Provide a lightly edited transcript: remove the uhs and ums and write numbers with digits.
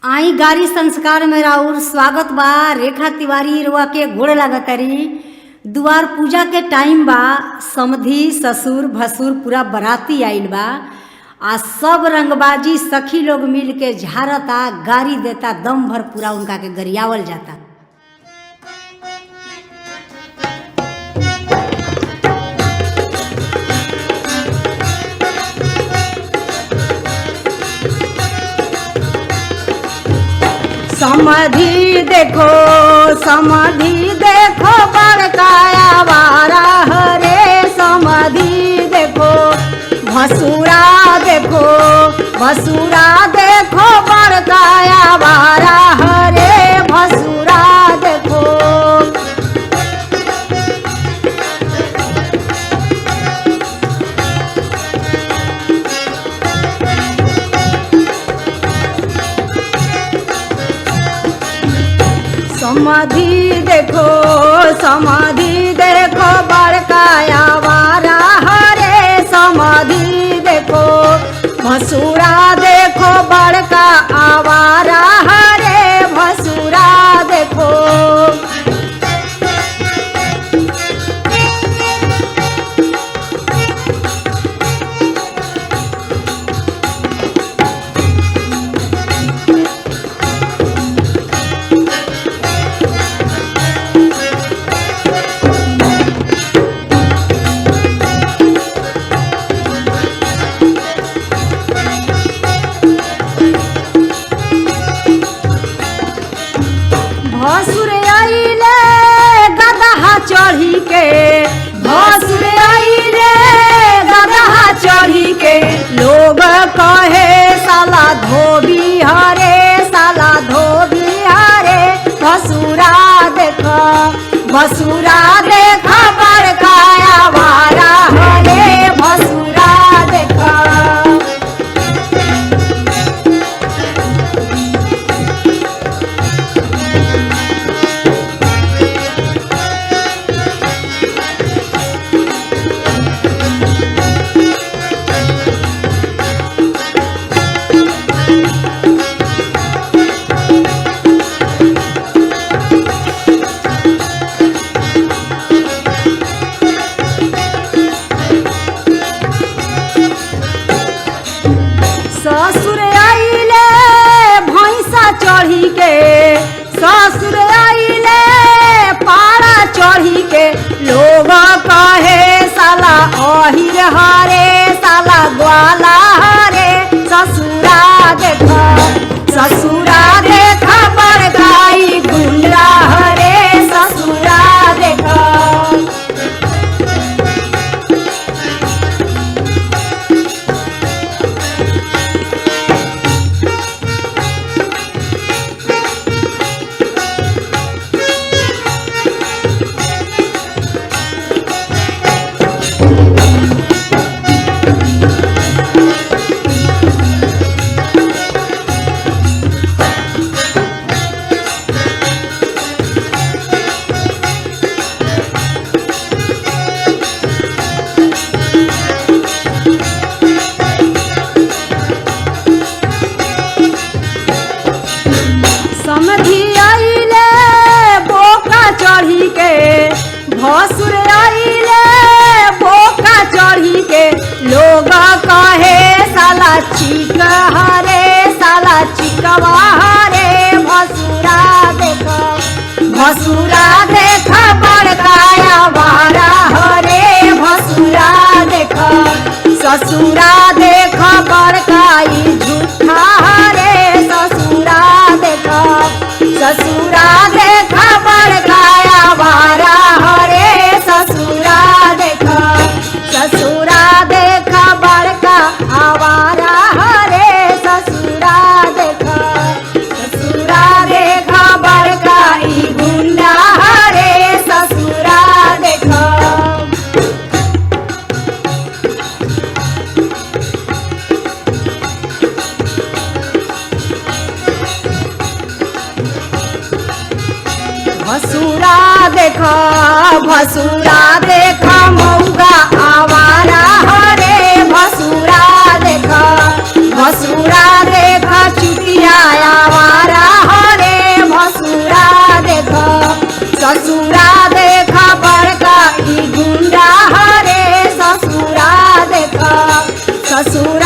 आई गारी संस्कार में राउर स्वागत बा। रेखा तिवारी रुआ के गोड़ लागतरी। दुआर पूजा के टाइम बा। समधी ससुर भसुर पूरा बराती आइल बा आ सब रंगबाजी सखी लोग मिल के झारता, गारी देता, दम भर पूरा उनका के गरियावल जाता। समधी देखो बड़काया वारा हरे। समधी देखो भसुरा देखो बड़काया वारा हरे। भसुरा देखो समधी देखो बड़काया वारा हरे। समधी देखो भसुरा देखो बड़का आवारा हरे। भसुरा देखो भसुर आइले गदहा चढ़ी के। भसुर आइले गदहा चढ़ी के। लोग कहे साला धोबी हरे, साला धोबी हरे। भसुरा देखा बड़काया वारा हरे। भसुरा देखा ससुर आइले भैंसा चढ़ी के। ससुर आइले पारा चढ़ी के। लोग कहे साला अहिर हरे, साला ग्वाला हरे। ससुरा देखा बड़काई गुंडा हरे। ससुरा देखा समधी आइले बोका चढ़ी के। भसुर आइले बोका चढ़ी के। लोग कहे साला चिक हरे, साला चिकवा हरे। भसुरा देखा बड़काया वारा हरे। भसुरा देखा ससुरा देखा बड़काई झूठा हरे। ससुरा देखा बड़काया वारा हरे। ससुरा देखा बड़का आवारा हरे। ससुरा देखा बड़का ई गुंडा हरे। ससुरा देखा भसुरा देखा मौगा आवारा हरे। भसुरा देखा चुटिया आवारा ससुर